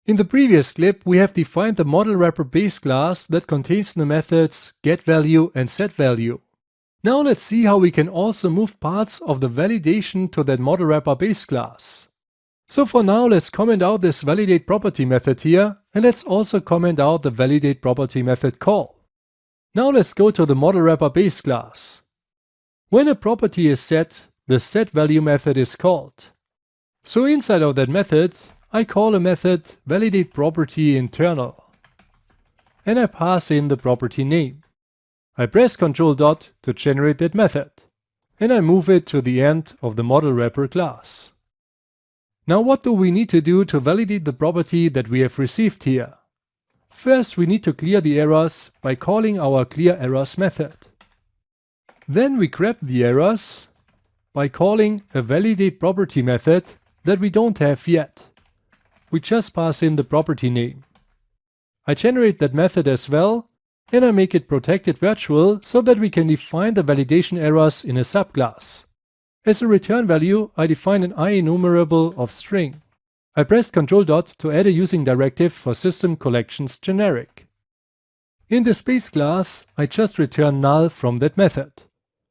In the previous clip, we have defined the model wrapper base class that contains the methods getValue and setValue. Now let's see how we can also move parts of the validation to that model wrapper base class. So for now, let's comment out this validate property method here, and let's also comment out the validate property method call. Now let's go to the model wrapper base class. When a property is set, the setValue method is called. So inside of that method, I call a method validate property internal, and I pass in the property name. I press Ctrl dot to generate that method, and I move it to the end of the model wrapper class. Now what do we need to do to validate the property that we have received here? First, we need to clear the errors by calling our clearErrors method. Then we grab the errors by calling a validate property method that we don't have yet. We just pass in the property name. I generate that method as well, and I make it protected virtual so that we can define the validation errors in a subclass. As a return value, I define an IEnumerable of string. I press Ctrl dot to add a using directive for system collections generic. In this base class, I just return null from that method.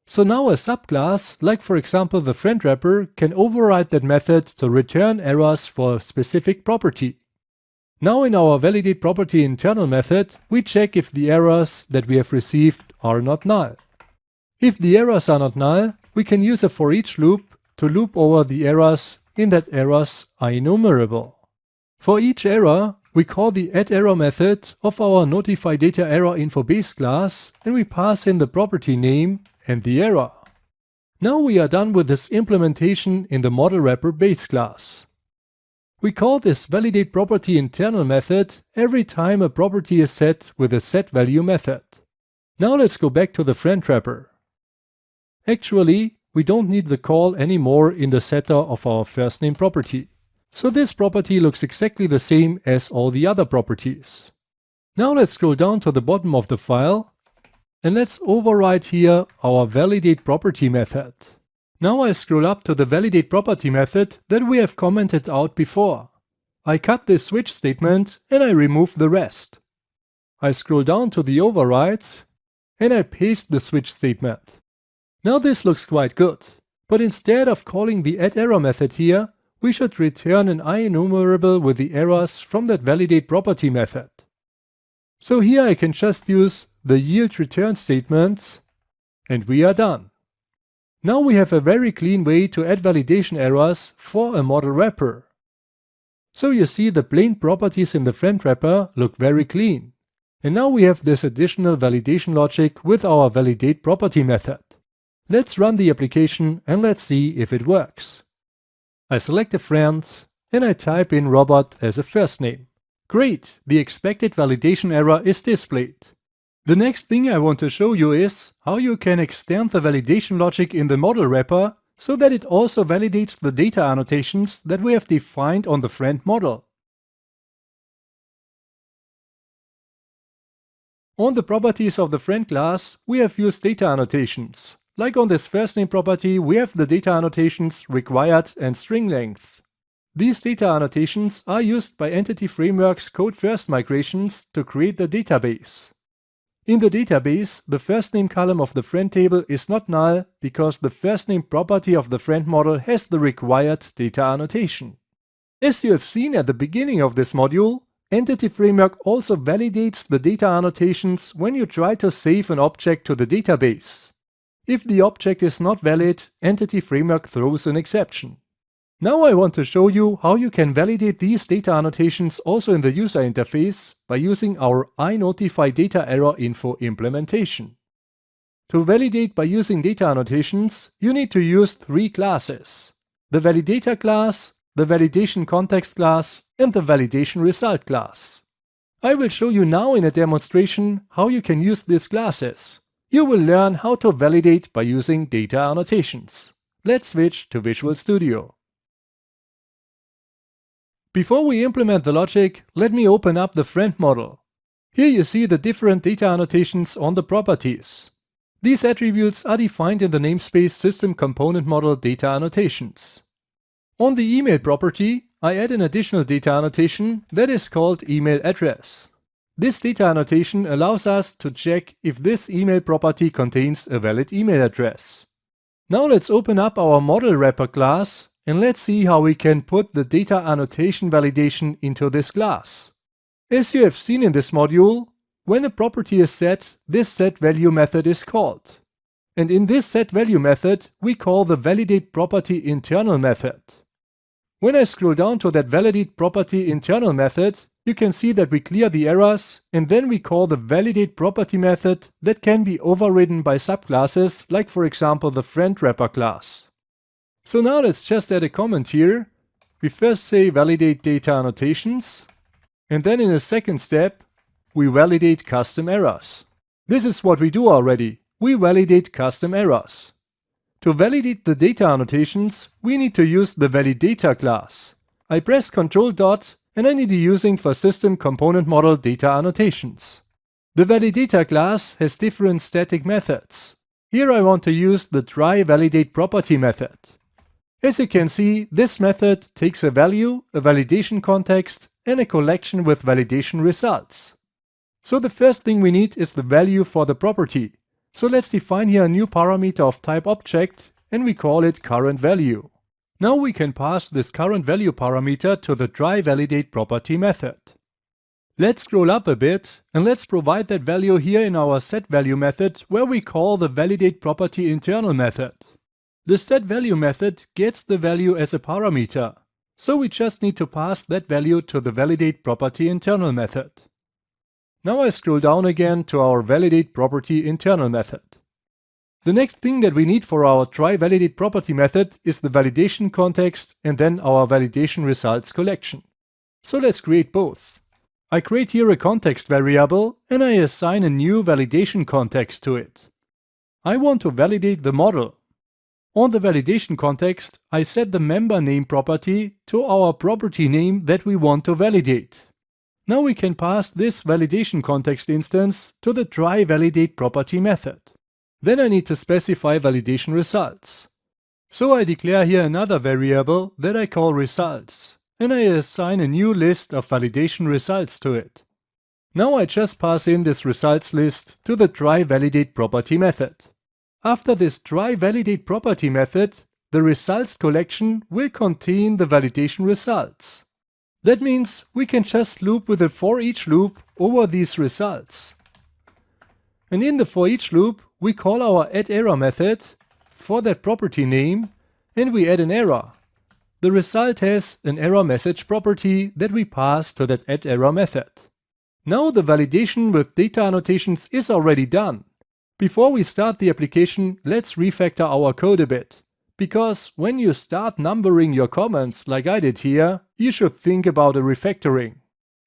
So now a subclass, like for example the friend wrapper, can override that method to return errors for a specific property. Now in our validate property internal method, we check if the errors that we have received are not null. If the errors are not null, we can use a for each loop to loop over the errors in that errors IEnumerable. For each error, we call the addError method of our notifyDataErrorInfo base class, and we pass in the property name and the error. Now we are done with this implementation in the model wrapper base class. We call this validate property internal method every time a property is set with a setValue method. Now let's go back to the friend wrapper. Actually, we don't need the call anymore in the setter of our firstName property. So this property looks exactly the same as all the other properties. Now let's scroll down to the bottom of the file and let's override here our validate property method. Now I scroll up to the validate property method that we have commented out before. I cut this switch statement and I remove the rest. I scroll down to the overrides and I paste the switch statement. Now this looks quite good, but instead of calling the addError method here, we should return an IEnumerable with the errors from that validate property method. So here I can just use the yield return statement, and we are done. Now we have a very clean way to add validation errors for a model wrapper. So you see the plain properties in the friend wrapper look very clean. And now we have this additional validation logic with our validate property method. Let's run the application and let's see if it works. I select a friend and I type in Robert as a first name. Great, the expected validation error is displayed. The next thing I want to show you is how you can extend the validation logic in the model wrapper so that it also validates the data annotations that we have defined on the friend model. On the properties of the friend class, we have used data annotations. Like on this firstName property, we have the data annotations required and string length. These data annotations are used by Entity Framework's code-first migrations to create the database. In the database, the firstName column of the friend table is not null because the firstName property of the friend model has the required data annotation. As you have seen at the beginning of this module, Entity Framework also validates the data annotations when you try to save an object to the database. If the object is not valid, Entity Framework throws an exception. Now I want to show you how you can validate these data annotations also in the user interface by using our iNotifyDataErrorInfo implementation. To validate by using data annotations, you need to use three classes: the validator class, the validation context class, and the validation result class. I will show you now in a demonstration how you can use these classes. You will learn how to validate by using data annotations. Let's switch to Visual Studio. Before we implement the logic, let me open up the friend model. Here you see the different data annotations on the properties. These attributes are defined in the namespace System Component Model Data Annotations. On the email property, I add an additional data annotation that is called email address. This data annotation allows us to check if this email property contains a valid email address. Now let's open up our model wrapper class and let's see how we can put the data annotation validation into this class. As you have seen in this module, when a property is set, this setValue method is called. And in this setValue method, we call the validate property internal method. When I scroll down to that validate property internal method, you can see that we clear the errors and then we call the validate property method that can be overridden by subclasses, like for example the friend wrapper class. So now let's just add a comment here. We first say validate data annotations, and then in a second step, we validate custom errors. This is what we do already. We validate custom errors. To validate the data annotations, we need to use the validata class. I press Ctrl- and I need to using for system component model data annotations. The validata class has different static methods. Here I want to use the try validate property method. As you can see, this method takes a value, a validation context, and a collection with validation results. So the first thing we need is the value for the property. So let's define here a new parameter of type object and we call it current value. Now we can pass this current value parameter to the try validate property method. Let's scroll up a bit and let's provide that value here in our setValue method where we call the validate property internal method. The setValue method gets the value as a parameter, so we just need to pass that value to the validate property internal method. Now I scroll down again to our validate property internal method. The next thing that we need for our try validate property method is the validation context and then our validation results collection. So let's create both. I create here a context variable and I assign a new validation context to it. I want to validate the model. On the validation context, I set the member name property to our property name that we want to validate. Now we can pass this validation context instance to the try validate property method. Then I need to specify validation results. So I declare here another variable that I call results, and I assign a new list of validation results to it. Now I just pass in this results list to the try validate property method. After this try validate property method, the results collection will contain the validation results. That means we can just loop with a for each loop over these results. And in the for each loop, we call our addError method for that property name and we add an error. The result has an error message property that we pass to that addError method. Now the validation with data annotations is already done. Before we start the application, let's refactor our code a bit. Because when you start numbering your comments like I did here, you should think about a refactoring.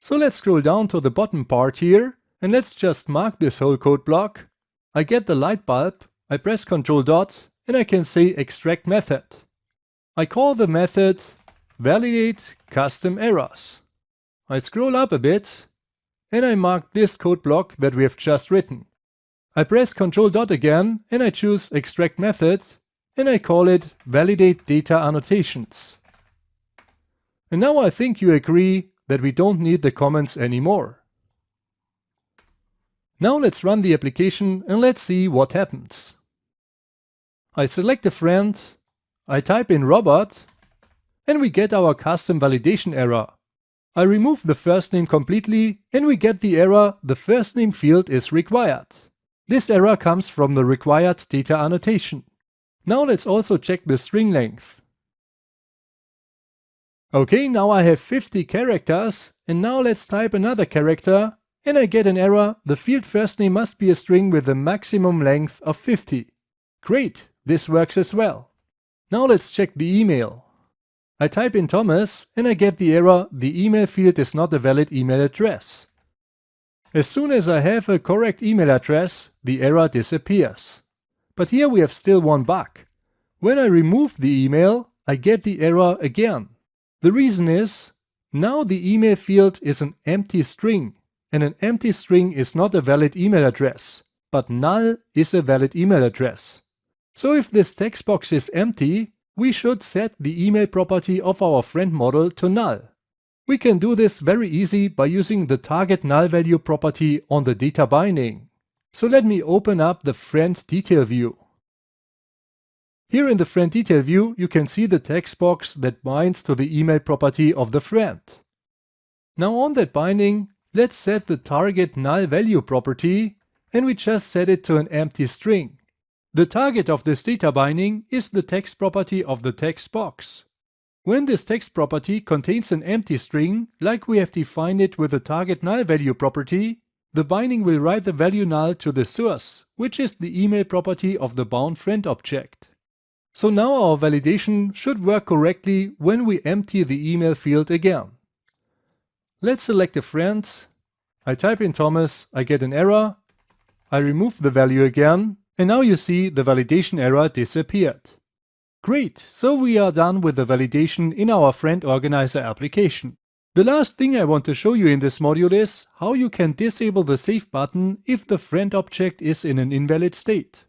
So let's scroll down to the bottom part here and let's just mark this whole code block. I get the light bulb, I press Ctrl- and I can say extract method. I call the method validate custom errors. I scroll up a bit and I mark this code block that we have just written. I press Ctrl- again and I choose extract method and I call it validate data annotations. And now I think you agree that we don't need the comments anymore. Now let's run the application and let's see what happens. I select a friend, I type in Robert, and we get our custom validation error. I remove the first name completely and we get the error the first name field is required. This error comes from the required data annotation. Now let's also check the string length. Okay, now I have 50 characters and now let's type another character and I get an error. The field first name must be a string with a maximum length of 50. Great, this works as well. Now let's check the email. I type in Thomas and I get the error, the email field is not a valid email address. As soon as I have a correct email address, the error disappears. But here we have still one bug. When I remove the email, I get the error again. The reason is, now the email field is an empty string, and an empty string is not a valid email address, but null is a valid email address. So if this text box is empty, we should set the email property of our friend model to null. We can do this very easy by using the target null value property on the data binding. So let me open up the friend detail view. Here in the friend detail view, you can see the text box that binds to the email property of the friend. Now on that binding, let's set the target null value property, and we just set it to an empty string. The target of this data binding is the text property of the text box. When this text property contains an empty string, like we have defined it with the target null value property, the binding will write the value null to the source, which is the email property of the bound friend object. So now our validation should work correctly when we empty the email field again. Let's select a friend. I type in Thomas, I get an error. I remove the value again, and now you see the validation error disappeared. Great, so we are done with the validation in our friend organizer application. The last thing I want to show you in this module is how you can disable the save button if the friend object is in an invalid state.